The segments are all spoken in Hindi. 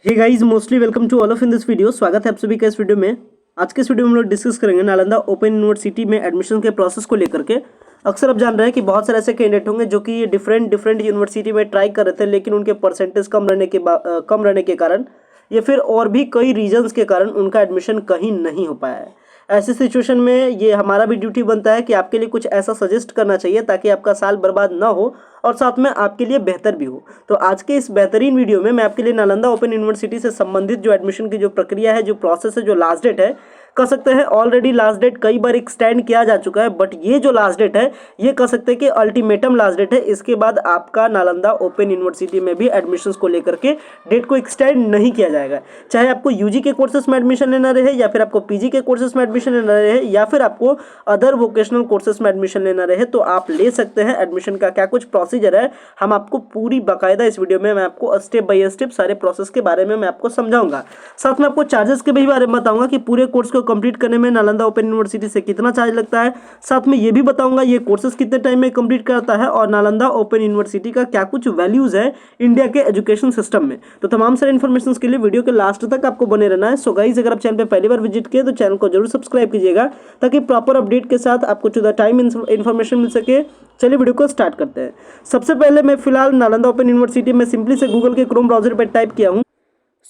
Hey guys, mostly welcome to all of in this video. स्वागत है आप सभी का इस वीडियो में। आज के इस वीडियो में हम लोग डिस्कस करेंगे नालंदा ओपन यूनिवर्सिटी में एडमिशन के प्रोसेस को लेकर के। अक्सर आप जान रहे हैं कि बहुत सारे ऐसे कैंडिडेट होंगे जो कि डिफरेंट यूनिवर्सिटी में ट्राई कर रहे थे, लेकिन उनके परसेंटेज कम रहने के कारण या फिर और भी कई रीजंस के कारण उनका एडमिशन कहीं नहीं हो पाया है। ऐसी सिचुएशन में ये हमारा भी ड्यूटी बनता है कि आपके लिए कुछ ऐसा सजेस्ट करना चाहिए ताकि आपका साल बर्बाद ना हो और साथ में आपके लिए बेहतर भी हो। तो आज के इस बेहतरीन वीडियो में मैं आपके लिए नालंदा ओपन यूनिवर्सिटी से संबंधित जो एडमिशन की जो प्रक्रिया है, जो प्रोसेस है, जो लास्ट डेट है, कह सकते हैं ऑलरेडी लास्ट डेट कई बार एक्सटेंड किया जा चुका है, बट ये जो लास्ट डेट है ये कह सकते हैं कि अल्टीमेटम लास्ट डेट है। इसके बाद आपका नालंदा ओपन यूनिवर्सिटी में भी एडमिशंस को लेकर के डेट को एक्सटेंड नहीं किया जाएगा। चाहे आपको यूजी के कोर्सेज में एडमिशन लेना रहे या फिर आपको पीजी के कोर्सेज में एडमिशन लेना रहे या फिर आपको अदर वोकेशनल कोर्सेज में एडमिशन लेना रहे, तो आप ले सकते हैं। एडमिशन का क्या कुछ प्रोसीजर है हम आपको पूरी बाकायदा इस वीडियो में मैं आपको स्टेप बाय स्टेप सारे प्रोसेस के बारे में मैं आपको समझाऊंगा। साथ में आपको चार्जेस के भी बारे में बताऊंगा कि पूरे कोर्स को कंप्लीट करने में नालंदा ओपन यूनिवर्सिटी से कितना चार्ज लगता है। साथ में ये भी बताऊंगा ये कोर्सेज कितने टाइम में कंप्लीट करता है और नालंदा ओपन यूनिवर्सिटी का क्या कुछ वैल्यूज है इंडिया के एजुकेशन सिस्टम में। तो तमाम सारे इन्फॉर्मेशन के लिए वीडियो के लास्ट तक आपको बने रहना है। सो गाइस, अगर आप चैनल पर पहली बार विजिट किए तो चैनल को जरूर सब्सक्राइब कीजिएगा ताकि प्रॉपर अपडेट के साथ आपको टू द टाइम इन्फॉर्मेशन मिल सके। चलिए वीडियो को स्टार्ट करते हैं। सबसे पहले मैं फिलहाल नालंदा ओपन यूनिवर्सिटी में सिंपली से गूगल के क्रोम ब्राउजर पर टाइप किया हूँ।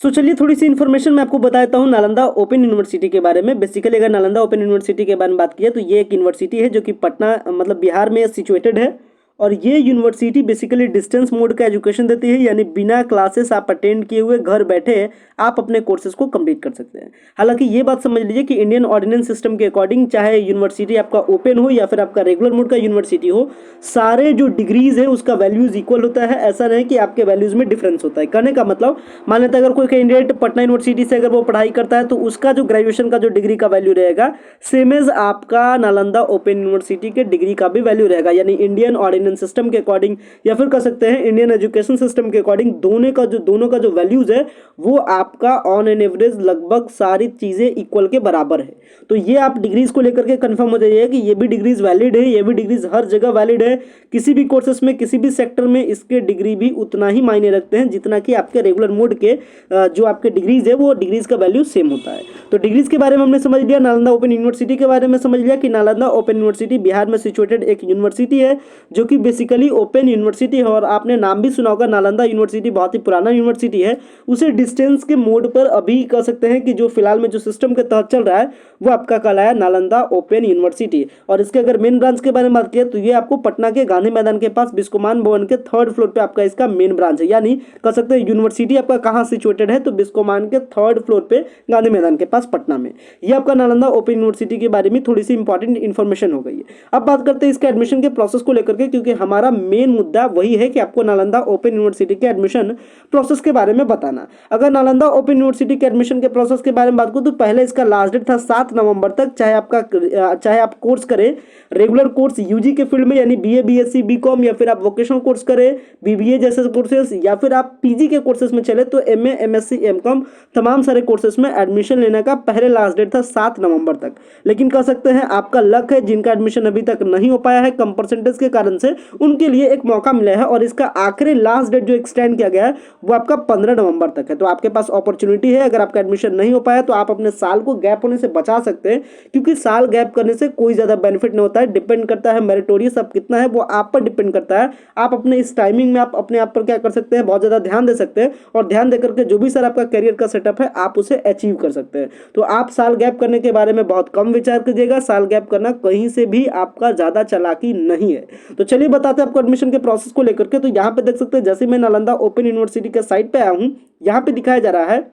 तो चलिए थोड़ी सी इन्फॉर्मेशन मैं आपको बता देता हूँ नालंदा ओपन यूनिवर्सिटी के बारे में। बेसिकली अगर नालंदा ओपन यूनिवर्सिटी के बारे में बात किया तो ये एक यूनिवर्सिटी है जो कि पटना मतलब बिहार में सिचुएटेड है और ये यूनिवर्सिटी बेसिकली डिस्टेंस मोड का एजुकेशन देती है, यानी बिना क्लासेस आप अटेंड किए हुए घर बैठे आप अपने कोर्सेज को कंप्लीट कर सकते हैं। हालांकि ये बात समझ लीजिए कि इंडियन ऑर्डिनेंस सिस्टम के अकॉर्डिंग चाहे यूनिवर्सिटी आपका ओपन हो या फिर आपका रेगुलर मोड का यूनिवर्सिटी हो, सारे जो डिग्रीज है उसका वैल्यूज इक्वल होता है। ऐसा नहीं कि आपके वैल्यूज में डिफरेंस होता है। कहने का मतलब मान लेते अगर कोई कैंडिडेट पटना यूनिवर्सिटी से अगर वो पढ़ाई करता है तो उसका जो ग्रेजुएशन का जो डिग्री का वैल्यू रहेगा सेम एज आपका नालंदा ओपन यूनिवर्सिटी के डिग्री का भी वैल्यू रहेगा, यानी इंडियन ऑर्डिनेंस सिस्टम के अकॉर्डिंग या फिर कह सकते हैं इंडियन एजुकेशन सिस्टम के अकॉर्डिंग दोनों का जो वैल्यूज है वो आपका ऑन एन एवरेज लगभग सारी चीजें इक्वल के बराबर है। तो ये आप डिग्रीज को लेकर के कंफर्म हो जाइए कि ये भी डिग्रीज वैलिड है, ये भी डिग्रीज हर जगह वैलिड है। किसी भी कोर्सेस में किसी भी सेक्टर में इसके डिग्री भी उतना ही मायने रखते हैं जितना कि आपके रेगुलर मोड के जो आपके डिग्रीज है वो डिग्रीज का वैल्यू सेम होता है। तो डिग्रीज के बारे में हमने समझ लिया, नालंदा ओपन यूनिवर्सिटी के बारे में समझ लिया कि नालंदा ओपन यूनिवर्सिटी बिहार में सिचुएटेड एक यूनिवर्सिटी है जो कि बेसिकली ओपन यूनिवर्सिटी है। और आपने नाम भी सुना होगा, नालंदा यूनिवर्सिटी बहुत ही पुराना यूनिवर्सिटी है। उसे डिस्टेंस के मोड पर अभी कह सकते हैं कि जो फिलहाल में जो सिस्टम के तहत चल रहा है वो आपका कहलाया नालंदा ओपन यूनिवर्सिटी। और इसके अगर मेन ब्रांच के बारे में बात किया तो ये आपको पटना के गांधी मैदान के पास बिस्कोमान भवन के 3rd फ्लोर पे आपका इसका मेन ब्रांच है। यानी कह सकते हैं यूनिवर्सिटी आपका कहाँ सिचुएटेड है तो बिस्कोमान के 3rd फ्लोर पे गांधी मैदान के पास पटना में। ये आपका नालंदा ओपन यूनिवर्सिटी के बारे में थोड़ी सी इंपॉर्टेंट इन्फॉर्मेशन हो गई है। अब बात करते हैं इसके एडमिशन के प्रोसेस को लेकर के, क्योंकि हमारा मेन मुद्दा वही है कि आपको नालंदा ओपन यूनिवर्सिटी के एडमिशन प्रोसेस के बारे में बताना। अगर नालंदा ओपन यूनिवर्सिटी के एडमिशन के प्रोसेस के बारे में बात करूं तो पहले इसका लास्ट डेट था 7 नवंबर तक। चाहे आप कोर्स करें रेगुलर कोर्स यूजी के फील्ड में यानी बीए बीएससी बीकॉम, या फिर आप वोकेशनल कोर्स करें बीबीए जैसे कोर्सेस, या फिर आप पीजी के कोर्सेस में चले तो एमए एमएससी एमकॉम तमाम सारे कोर्सेस में एडमिशन लेने का पहले लास्ट डेट था 7 नवंबर तक। लेकिन कह सकते हैं आपका लक है, जिनका एडमिशन अभी तक नहीं हो पाया है कम परसेंटेज के कारण से, उनके लिए एक मौका मिला है और इसका आखिरी लास्ट डेट जो एक्सटेंड किया गया है वो आपका 15 नवंबर तक है। तो आपके पास अपॉर्चुनिटी है, अगर आपका एडमिशन नहीं हो पाया तो आप अपने साल को गैप होने से बचा सकते हैं, क्योंकि साल गैप करने से कोई ज्यादा बेनिफिट नहीं होता है। डिपेंड करता है मेरिटोरियस अब कितना है वो आप पर डिपेंड करता है। आप अपने इस टाइमिंग में आप अपने आप पर क्या कर सकते हैं, बहुत ज्यादा ध्यान दे सकते हैं और ध्यान देकर के जो भी सर आपका करियर का सेटअप है आप उसे अचीव कर सकते हैं। तो आप साल गैप करने के बारे में बहुत कम विचार कीजिएगा। साल गैप करना कहीं से भी आपका ज्यादा चालाकी नहीं है। तो चलिए बताते हैं आपको एडमिशन के प्रोसेस को लेकर के। तो यहाँ पे देख सकते हैं जैसे मैं नालंदा ओपन यूनिवर्सिटी के साइट पे आया हूँ, यहाँ पे दिखाया जा रहा है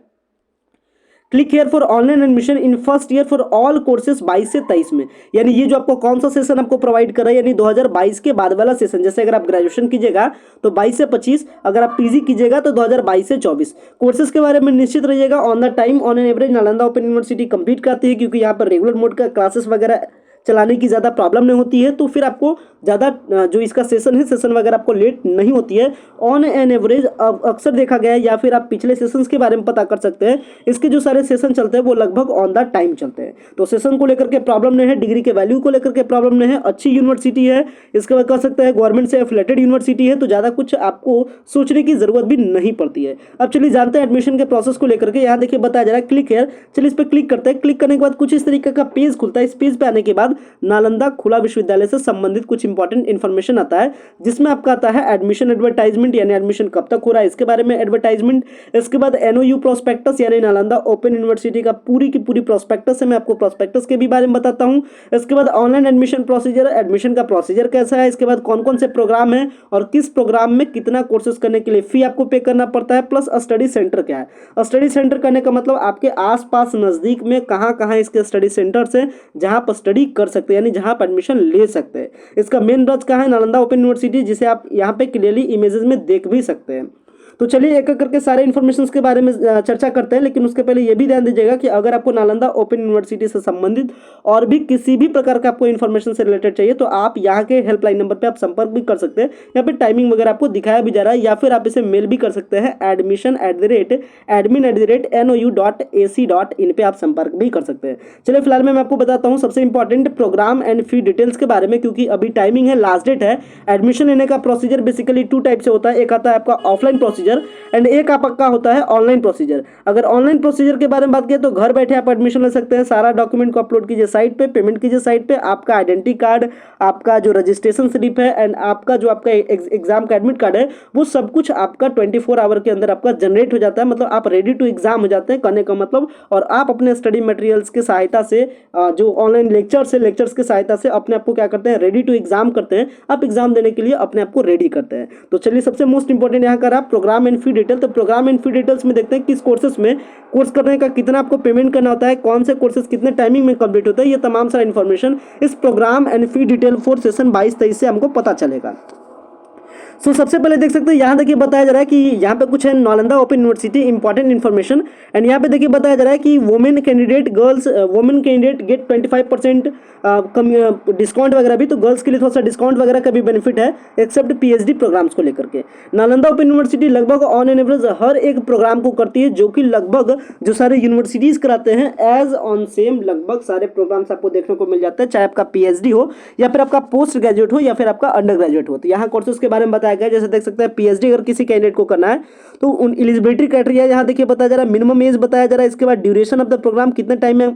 click here for online admission in first year for all courses 22 से 23 में। यानी ये जो आपको कौन सा सेशन आपको प्रोवाइड कर रहा है, यानी 2022 के बाद वाला सेशन। जैसे अगर आप ग्रेजुएशन कीजिएगा तो 22 से 25, अगर आप पीजी कीजिएगा तो 2022 से 24। कोर्सेज के बारे में निश्चित रहिएगा on the time on an average Nalanda open university complete करती है, क्योंकि यहाँ पर रेगुलर मोड का क्लासेस वगैरह चलाने की ज़्यादा प्रॉब्लम नहीं होती है, तो फिर आपको ज़्यादा जो इसका सेशन है, सेशन वगैरह आपको लेट नहीं होती है। ऑन एन एवरेज अक्सर देखा गया है, या फिर आप पिछले सेशंस के बारे में पता कर सकते हैं, इसके जो सारे सेशन चलते हैं वो लगभग ऑन द टाइम चलते हैं। तो सेशन को लेकर के प्रॉब्लम नहीं है, डिग्री के वैल्यू को लेकर के प्रॉब्लम नहीं है, अच्छी यूनिवर्सिटी है, इसके बाद कह सकते हैं गवर्नमेंट से एफिलेटेड यूनिवर्सिटी है, तो ज़्यादा कुछ आपको सोचने की जरूरत भी नहीं पड़ती है। अब चलिए जानते हैं एडमिशन के प्रोसेस को लेकर के। यहाँ देखिए बताया जा रहा है क्लिक हेयर, चलिए इस पर क्लिक करते हैं। क्लिक करने के बाद कुछ इस तरीके का पेज खुलता है। इस पेज पे आने के बाद नालंदा खुला विश्वविद्यालय से संबंधित कुछ इंपॉर्टेंट इन्फॉर्मेशन आता है, जिसमें आपका आता है एडमिशन एडवर्टाइजमेंट, यानी एडमिशन कब तक हो रहा है इसके बारे में एडवर्टाइजमेंट। इसके बाद एनओयू प्रोस्पेक्टस, यानी नालंदा ओपन यूनिवर्सिटी का पूरी की पूरी प्रोस्पेक्टस है, मैं आपको प्रोस्पेक्टस के भी बारे में बताता हूँ। इसके बाद ऑनलाइन एडमिशन प्रोसीजर, एडमिशन का प्रोसीजर कैसा है। इसके बाद कौन कौन से प्रोग्राम है और किस प्रोग्राम में कितना कोर्सेज करने के लिए फी आपको पे करना पड़ता है, प्लस स्टडी सेंटर क्या है। स्टडी सेंटर करने का मतलब आपके आसपास नजदीक में कहाँ कहाँ इसके स्टडी सेंटर्स हैं जहाँ पर स्टडी कर सकते हैं, यानी जहाँ पर एडमिशन ले सकते हैं। इसका मेन ब्रांच कहाँ है, नालंदा ओपन यूनिवर्सिटी, जिसे आप यहाँ पे क्लियरली इमेजेस में देख भी सकते हैं। तो चलिए एक एक करके सारे इन्फॉर्मेशन के बारे में चर्चा करते हैं, लेकिन उसके पहले ये भी ध्यान दीजिएगा कि अगर आपको नालंदा ओपन यूनिवर्सिटी से संबंधित और भी किसी भी प्रकार का आपको इन्फॉर्मेशन से रिलेटेड चाहिए तो आप यहाँ के हेल्पलाइन नंबर पे आप संपर्क भी कर सकते हैं। यहाँ पे टाइमिंग वगैरह आपको दिखाया भी जा रहा है, या फिर आप इसे मेल भी कर सकते हैं admission@admin@nou.ac.in पे आप संपर्क भी कर सकते हैं। चलिए फिलहाल मैं आपको बताता हूँ सबसे important program and fee details के बारे में, क्योंकि अभी टाइमिंग है, लास्ट डेट है। एडमिशन लेने का प्रोसीजर बेसिकली 2 टाइप से होता है, एक आता है आपका ऑफलाइन प्रोसीजर एंड एक आपका होता है ऑनलाइन प्रोसीजर। अगर ऑनलाइन प्रोसीजर के बारे में बात करें तो घर बैठे आप एडमिशन ले सकते हैं। सारा डॉक्यूमेंट को अपलोड कीजिए साइट पे, पेमेंट कीजिए साइट पे, आपका आइडेंटिटी कार्ड, आपका जो रजिस्ट्रेशन स्लिप है एंड आपका जो आपका एग्जाम का एडमिट कार्ड है, वो सब कुछ आपका 24 आवर के अंदर आपका जनरेट हो जाता है। मतलब आप रेडी टू एग्जाम हो जाते हैं कहने का मतलब। और आप अपने स्टडी मटेरियल्स की सहायता से जो ऑनलाइन लेक्चर्स है, लेक्चर्स की सहायता से अपने आप को क्या करते हैं, रेडी टू एग्जाम करते हैं। आप एग्जाम देने के लिए अपने आप को रेडी करते हैं। तो चलिए सबसे मोस्ट इंपॉर्टेंट यहाँ का प्रोग्राम एंड फी डिटेल। तो प्रोग्राम एंड फी डिटेल्स में देखते हैं किस कोर्सेस में कोर्स करने का कितना आपको पेमेंट करना होता है, कौन से कोर्सेस कितने टाइमिंग में कंप्लीट होता है, ये तमाम सारा इन्फॉर्मेशन इस program and fee detail for session 22-23 से हमको पता चलेगा। सो सबसे पहले देख सकते हैं यहाँ देखिए बताया जा रहा है कि यहाँ पे कुछ है Nalanda open university important information and यहाँ पे देखिए बताया जा रहा है कि वुमेन कैंडिडेट गेट 25% डिस्काउंट वगैरह भी, तो गर्ल्स के लिए थोड़ा सा डिस्काउंट वगैरह का भी बेनिफिट है एक्सेप्ट पीएचडी प्रोग्राम्स को लेकर के। नालंदा ओपन यूनिवर्सिटी लगभग ऑन एन एवरेज हर एक प्रोग्राम को करती है, जो कि लगभग जो सारे यूनिवर्सिटीज कराते हैं एज ऑन सेम लगभग सारे प्रोग्राम्स आपको देखने को मिल जाते हैं, चाहे आपका पीएचडी हो या फिर आपका पोस्ट ग्रेजुएट हो या फिर आपका अंडर ग्रेजुएट हो। तो यहाँ कोर्सेज के बारे में बताया गया, जैसे देख सकते हैं पीएचडी अगर किसी कैंडिडेट को करना है तो उन एलिजिबिलिटी क्राइटेरिया यहाँ देखिए बताया जा रहा है, मिनिमम एज बताया जा रहा है, इसके बाद ड्यूरेशन ऑफ द प्रोग्राम कितने टाइम में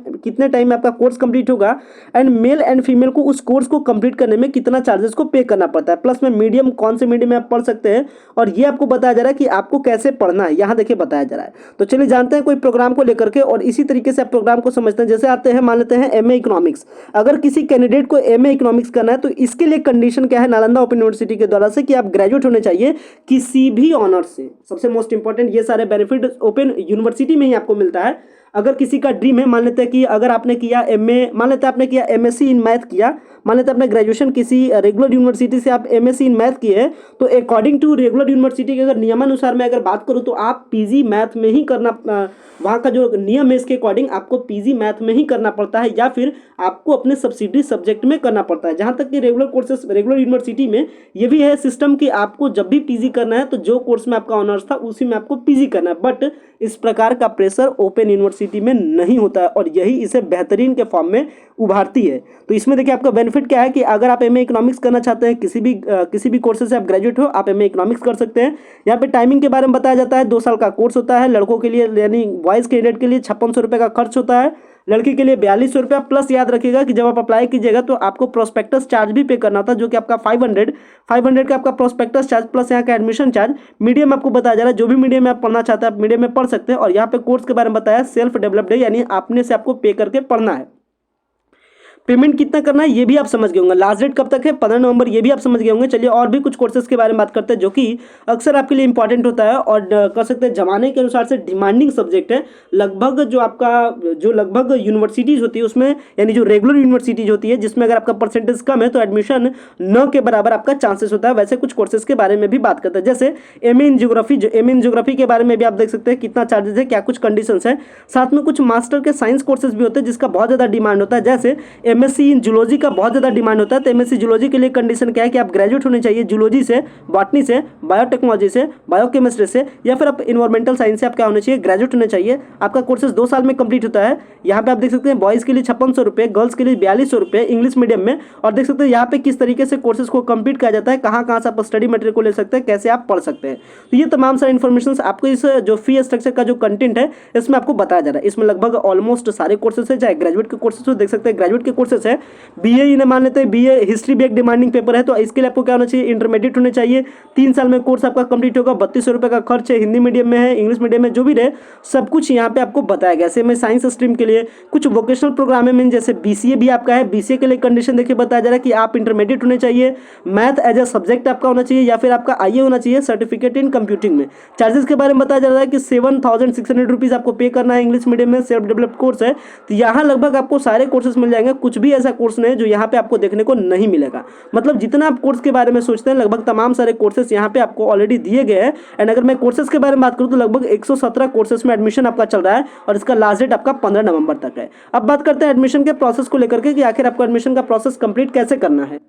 आपका कोर्स कंप्लीट होगा एंड मेल एंड फीमेल को उस कोर्स को कंप्लीट करने में कितना चार्जेस को पे करना पड़ता है, प्लस में मीडियम कौन से मीडियम में आप पढ़ सकते हैं और ये आपको बताया जा रहा है कि आपको कैसे पढ़ना है, यहाँ देखिए बताया जा रहा है। तो चलिए जानते हैं कोई प्रोग्राम को लेकर के और इसी तरीके से आप प्रोग्राम को समझते हैं। जैसे आते हैं मान लेते हैं एमए इकोनॉमिक्स, अगर किसी कैंडिडेट को एमए इकोनॉमिक्स करना है तो इसके लिए कंडीशन क्या है नालंदा ओपन यूनिवर्सिटी के द्वारा से कि आप ग्रेजुएट होने चाहिए किसी भी ऑनर्स से। सबसे मोस्ट इंपॉर्टेंट ये सारे बेनिफिट ओपन यूनिवर्सिटी में ही आपको मिलता है। अगर किसी का ड्रीम है, मान लेते हैं कि अगर आपने किया एमए, मान लेते हैं आपने किया एमएससी इन मैथ किया, मान लेते हैं आपने ग्रेजुएशन किसी रेगुलर यूनिवर्सिटी से आप एमएससी इन मैथ किए हैं, तो अकॉर्डिंग टू रेगुलर यूनिवर्सिटी के अगर नियमानुसार मैं अगर बात करूं तो आप पीजी मैथ में ही करना, वहाँ का जो नियम है इसके अकॉर्डिंग आपको पीजी मैथ में ही करना पड़ता है या फिर आपको अपने सब्सिडी सब्जेक्ट में करना पड़ता है। जहाँ तक कि रेगुलर कोर्सेस रेगुलर यूनिवर्सिटी में ये भी है सिस्टम कि आपको जब भी पीजी करना है तो जो कोर्स में आपका ऑनर्स था उसी में आपको पीजी करना है, बट इस प्रकार का प्रेशर ओपन यूनिवर्सिटी में नहीं होता है और यही इसे बेहतरीन के फॉर्म में उभारती है। तो इसमें देखिए आपका बेनिफिट क्या है कि अगर आप एमए इकोनॉमिक्स करना चाहते हैं, किसी भी कोर्सेज से आप ग्रेजुएट हो, आप एमए इकोनॉमिक्स कर सकते हैं। यहाँ पे टाइमिंग के बारे में बताया जाता है, 2 साल का कोर्स होता है। लड़कों के लिए यानी बॉयज कैंडिडेट के लिए 5600 रुपये का खर्च होता है, लड़की के लिए 4200 रुपया, प्लस याद रखिएगा कि जब आप अप्लाई कीजिएगा तो आपको प्रोस्पेक्टस चार्ज भी पे करना था, जो कि आपका 500 का आपका प्रोस्पेक्टस चार्ज प्लस यहाँ का एडमिशन चार्ज। मीडियम आपको बताया जा रहा है, जो भी मीडियम में आप पढ़ना चाहते हैं आप मीडियम में पढ़ सकते हैं। और यहाँ पे कोर्स के बारे में बताया सेल्फ डेवलप्ड है, यानी आपने से आपको पे करके पढ़ना है। पेमेंट कितना करना है ये भी आप समझ गए होंगे। लास्ट डेट कब तक है 15 नवंबर, ये भी आप समझ गए होंगे। चलिए और भी कुछ कोर्सेज के बारे में बात करते हैं जो कि अक्सर आपके लिए इंपॉर्टेंट होता है और कह सकते हैं जमाने के अनुसार से डिमांडिंग सब्जेक्ट है। लगभग जो लगभग यूनिवर्सिटीज़ होती है उसमें, यानी जो रेगुलर यूनिवर्सिटीज़ होती है जिसमें अगर आपका परसेंटेज कम है तो एडमिशन न के बराबर आपका चांसेस होता है। वैसे कुछ कोर्सेज के बारे में भी बात करते हैं, जैसे एमए इन ज्योग्राफी के बारे में भी आप देख सकते हैं कितना चार्जेस है, क्या कुछ कंडीशंस है। साथ में कुछ मास्टर के साइंस कोर्सेज भी होते हैं जिसका बहुत ज़्यादा डिमांड होता है, जैसे एमएससी इन जूलॉजी का बहुत ज़्यादा डिमांड होता है। तो एमएससी जूलॉजी के लिए कंडीशन क्या है कि आप ग्रेजुएट होने चाहिए जूलॉजी से, बॉटनी से, बायोटेक्नोलॉजी से, बायोकेमिस्ट्री से, या फिर आप इन्वायरमेंटल साइंस से आप क्या होने चाहिए, ग्रेजुएट होने चाहिए। आपका कोर्सेज 2 साल में कंप्लीट होता है। यहाँ पे आप देख सकते हैं बॉयज़ के लिए 5600 रुपये, गर्ल्स के लिए 4200 रुपये इंग्लिश मीडियम में। और देख सकते हैं यहाँ पे किस तरीके से कोर्सेज को कंप्लीट किया जाता है, कहाँ कहाँ से आप स्टडी मटेरियल को ले सकते हैं, कैसे आप पढ़ सकते हैं। तो ये तमाम सारे इन्फॉर्मेशन आपको इस जो फी स्ट्रक्चर का जो कंटेंट है इसमें आपको बताया जा रहा है। इसमें लगभग ऑलमोस्ट सारे कोर्सेज है, चाहे ग्रेजुएट के कोर्सेज हो, देख सकते हैं ग्रेजुएट के कोर्सेज है। बीए इन्हें मान लेते हैं, बीए हिस्ट्री भी एक डिमांडिंग पेपर है, तो इसके लिए आपको क्या होना चाहिए, इंटरमीडिएट होने चाहिए। 3 साल में कोर्स आपका कंप्लीट होगा, 3200 रुपये का खर्च है। हिंदी मीडियम में है, इंग्लिश मीडियम में, जो भी रहे सब कुछ यहाँ पे आपको बताया गया। ऐसे में साइंस स्ट्रीम के लिए कुछ वोकेशनल प्रोग्राम है, जैसे बीसीए भी आपका है। बीसीए के लिए कंडीशन देखिए बताया जा रहा है कि आप इंटरमीडिएट होने चाहिए, मैथ एज ए सब्जेक्ट आपका होना चाहिए, या फिर आपका आईए होना चाहिए, सर्टिफिकेट इन कंप्यूटिंग में। चार्जेस के बारे में बताया जा रहा है कि 7600 रुपीज़ आपको पे करना है। इंग्लिश मीडियम में सेल्फ डेवलप्ड कोर्स है, तो यहाँ लगभग आपको सारे कोर्सेज मिल जाएंगे। कुछ भी ऐसा कोर्स नहीं है जो यहाँ पे आपको देखने को नहीं मिलेगा। मतलब जितना आप कोर्स के बारे में सोचते हैं लगभग तमाम सारे कोर्सेज यहाँ पे आपको ऑलरेडी दिए गए हैं। एंड अगर मैं कोर्सेज के बारे में बात करूँ तो लगभग 117 कोर्सेज में एडमिशन आपका चल रहा है और इसका लास्ट डेट आपका 15 नवंबर तक है। अब बात करते हैं एडमिशन के प्रोसेस को लेकर के कि आखिर आपको एडमिशन का प्रोसेस कंप्लीट कैसे करना है।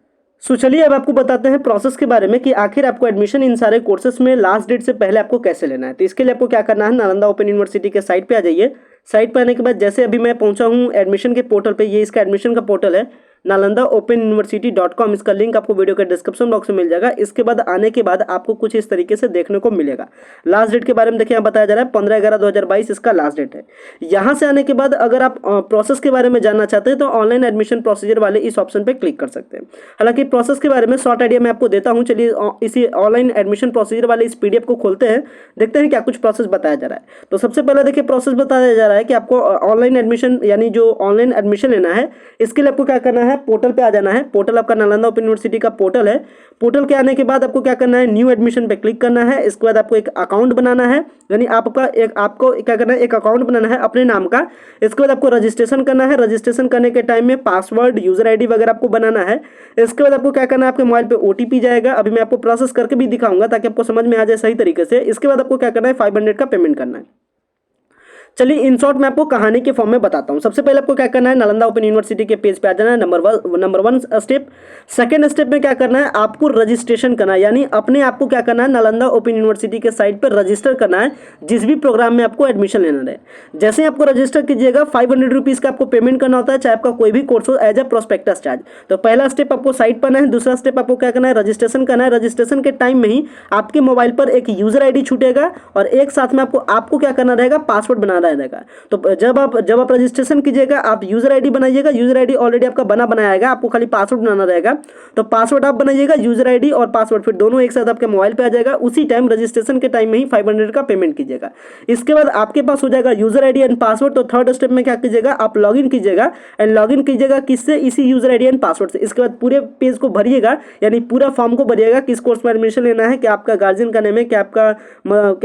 सो चलिए अब आपको बताते हैं प्रोसेस के बारे में कि आखिर आपको एडमिशन इन सारे कोर्सेज में लास्ट डेट से पहले आपको कैसे लेना है। तो इसके लिए आपको क्या करना है, नालंदा ओपन यूनिवर्सिटी के साइट पे आ जाइए। साइट पर आने के बाद जैसे अभी मैं पहुंचा हूं एडमिशन के पोर्टल पे, ये इसका एडमिशन का पोर्टल है nalandaopenuniversity.com। इसका लिंक आपको वीडियो के डिस्क्रिप्शन बॉक्स में मिल जाएगा। इसके बाद आने के बाद आपको कुछ इस तरीके से देखने को मिलेगा। लास्ट डेट के बारे में देखिए यहाँ बताया जा रहा है 15/11/2022 इसका लास्ट डेट है। यहाँ से आने के बाद अगर आप प्रोसेस के बारे में जानना चाहते हैं तो ऑनलाइन एडमिशन प्रोसीजर वाले इस ऑप्शन पर क्लिक कर सकते हैं। हालांकि प्रोसेस के बारे में शॉर्ट आइडिया मैं आपको देता हूँ। चलिए इसी ऑनलाइन एडमिशन प्रोसीजर वाले इस पीडीएफ को खोलते हैं, देखते हैं क्या कुछ प्रोसेस बताया जा रहा है। तो सबसे पहले देखिए प्रोसेस बताया जा रहा है कि आपको ऑनलाइन एडमिशन यानी जो ऑनलाइन एडमिशन लेना है इसके लिए आपको क्या करना है, पोर्टल पे आ जाना है। पोर्टल आपका नालंदा ओपन यूनिवर्सिटी का पोर्टल है। पोर्टल के आने के बाद आपको क्या करना है, न्यू एडमिशन पे क्लिक करना है। इसके बाद आपको एक अकाउंट बनाना है, यानी आपको क्या करना है, एक अकाउंट बनाना है अपने नाम का। इसके बाद आपको रजिस्ट्रेशन करना है। रजिस्ट्रेशन करने के टाइम में पासवर्ड, यूजर आईडी वगैरह आपको बनाना है। इसके बाद आपको क्या करना है, आपके मोबाइल पे ओटीपी जाएगा। अभी मैं आपको प्रोसेस करके भी दिखाऊंगा ताकि आपको समझ में आ जाए सही तरीके से। इसके बाद आपको क्या करना है, 500 का पेमेंट करना है। चलिए इन शॉर्ट मैं आपको कहानी के फॉर्म में बताता हूं। सबसे पहले आपको क्या करना है, नालंदा ओपन यूनिवर्सिटी के पेज पे आ जाना है, number one step. Second step में क्या करना है, आपको रजिस्ट्रेशन करना है, यानी अपने आप को क्या करना है, नालंदा ओपन यूनिवर्सिटी के साइट पर रजिस्टर करना है जिस भी प्रोग्राम में आपको एडमिशन लेना है। जैसे ही आपको रजिस्टर कीजिएगा 500 रुपीज़ का आपको पेमेंट करना होता है, चाहे आपका कोई भी कोर्स हो, एज ए प्रोस्पेक्टस चार्ज। तो पहला स्टेप आपको साइट पर है, दूसरा स्टेप आपको क्या करना है, रजिस्ट्रेशन करना है। रजिस्ट्रेशन के टाइम में ही आपके मोबाइल पर एक यूजर आईडी छूटेगा और एक साथ में आपको क्या करना रहेगा, पासवर्ड बनाना रहेगा। तो जब आप रजिस्ट्रेशन कीजिएगा आप यूजर आईडी बनाइएगा। यूजर आईडी ऑलरेडी आपका बनाया आएगा, आपको खाली पासवर्ड बनाना रहेगा। तो पासवर्ड आप बनाइएगा, यूजर आईडी और पासवर्ड फिर दोनों एक साथ आपके मोबाइल पे आ जाएगा। उसी टाइम रजिस्ट्रेशन के टाइम में ही 500 का पेमेंट कीजिएगा। इसके बाद आपके पास हो जाएगा यूजर आईडी एंड पासवर्ड। तो थर्ड स्टेप में क्या कीजिएगा, आप लॉगिन कीजिएगा। एंड लॉगिन कीजिएगा किससे, इसी यूजर आईडी एंड पासवर्ड से। इसके बाद पूरे पेज को भरिएगा, यानी पूरा फॉर्म को भरिएगा, किस कोर्स में एडमिशन लेना है, क्या आपका गार्जियन का नेम है, क्या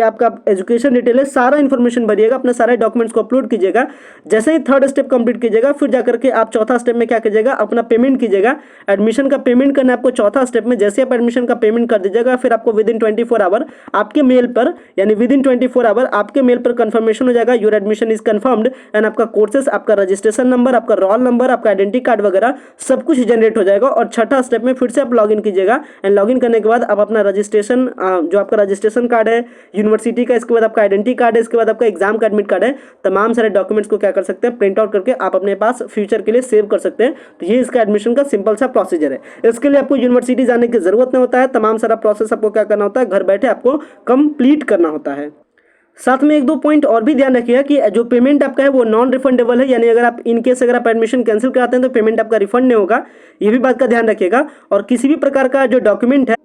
आपका एजुकेशन डिटेल है, सारा इन्फॉर्मेशन भरिएगा। अपने सारे डॉक्यूमेंट्स को अपलोड कीजिएगा। जैसे ही थर्ड स्टेप कंप्लीट कीजिएगा फिर जाकर के आप चौथा स्टेप में क्या कीजिएगा, अपना पेमेंट कीजिएगा। एडमिशन का पेमेंट करना है आपको चौथा स्टेप में। जैसे आप एडमिशन का पेमेंट कर दीजिएगा फिर आपको विद इन 24 आवर आपके मेल पर, यानी विद इन 24 आवर आपके मेल पर कंफर्मेशन हो जाएगा, your admission is confirmed. And आपका कोर्सेस, आपका रजिस्ट्रेशन नंबर, आपका रोल नंबर, आपका आइडेंटिटी कार्ड वगैरह सब कुछ जनरेट हो जाएगा। और छठा स्टेप में फिर से आप लॉगिन कीजिएगा। एंड लॉगिन करने के बाद आप अपना रजिस्ट्रेशन, जो आपका रजिस्ट्रेशन कार्ड है यूनिवर्सिटी का, इसके बाद आपका आइडेंटिटी कार्ड है, इसके बाद आपका एग्जाम का एडमिट कार्ड है, तमाम सारे डॉक्यूमेंट्स को क्या कर सकते हैं, प्रिंट आउट करके आप अपने पास फ्यूचर के लिए सेव कर सकते हैं। तो ये इसका एडमिशन का सिंपल सा प्रोसीजर है। इसके लिए आपको यूनिवर्सिटी जाने की जरूरत नहीं होता है। तमाम सारा प्रोसेस आपको क्या करना होता है, घर बैठे आपको कंप्लीट करना होता है। साथ में एक दो पॉइंट और भी ध्यान रखिएगा कि जो पेमेंट आपका है वो नॉन रिफंडेबल है, यानी अगर आप इनकेस अगर आप एडमिशन कैंसिल कराते हैं तो पेमेंट आपका रिफंड नहीं होगा। ये भी बात का ध्यान रखिएगा। और किसी भी प्रकार का जो डॉक्यूमेंट है,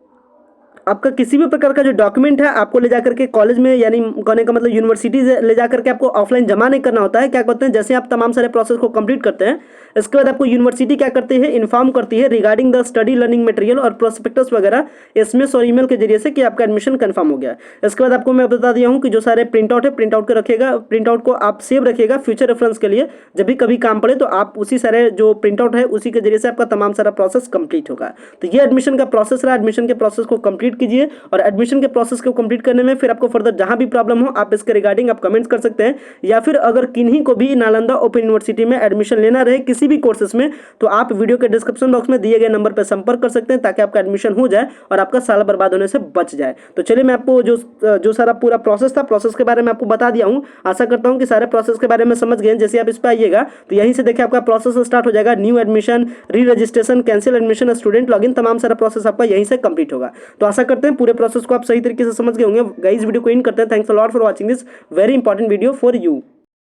आपका किसी भी प्रकार का जो डॉक्यूमेंट है आपको ले जाकर के कॉलेज में, यानी कहने का मतलब यूनिवर्सिटी ले जाकर के आपको ऑफलाइन जमा नहीं करना होता है। क्या करते हैं, जैसे आप तमाम सारे प्रोसेस को कंप्लीट करते हैं इसके बाद आपको यूनिवर्सिटी क्या करती है, इन्फॉर्म करती है regarding the study learning material और प्रोस्पेक्टस वगैरह एसएमएस और ईमेल के जरिए से कि आपका एडमिशन कंफर्म हो गया। इसके बाद आपको मैं बता दिया हूँ कि जो सारे प्रिंट आउट है, प्रिंट आउट को रखिएगा, प्रिंट आउट को आप सेव रखिएगा फ्यूचर रेफरेंस के लिए। जब भी कभी काम पड़े तो आप उसी सारे जो प्रिंट आउट है उसी के जरिए से आपका तमाम सारा प्रोसेस कंप्लीट होगा। तो ये एडमिशन का प्रोसेस रहा। एडमिशन के प्रोसेस को कंप्लीट कंप्लीट कीजिए। और एडमिशन के प्रोसेस को कंप्लीट करने में फिर आपको फर्दर जहां भी प्रॉब्लम हो आप इसके रिगार्डिंग आप कमेंट्स कर सकते हैं, या फिर अगर किन्हीं को भी नालंदा ओपन यूनिवर्सिटी में एडमिशन लेना रहे किसी भी कोर्सेस में, तो आप वीडियो के डिस्क्रिप्शन बॉक्स में दिए गए नंबर पर संपर्क कर सकते हैं ताकि आपका एडमिशन हो जाए और आपका साल बर्बाद होने से बच जाए। तो चलिए मैं आपको जो सारा पूरा प्रोसेस था, प्रोसेस के बारे में आपको बता दिया हूं। आशा करता हूं कि सारे प्रोसेस के बारे में समझ गए। जैसे आप इस पे आइएगा तो यहीं से देखिए आपका प्रोसेस स्टार्ट हो जाएगा। न्यू एडमिशन, री registration, cancel admission, student login, तमाम सारा प्रोसेस आपका यहीं से कंप्लीट होगा। तो आशा करते हैं पूरे प्रोसेस को आप सही तरीके से समझ गए होंगे। गाइस वीडियो को इन करते हैं। Thanks a lot for watching this very important video for you.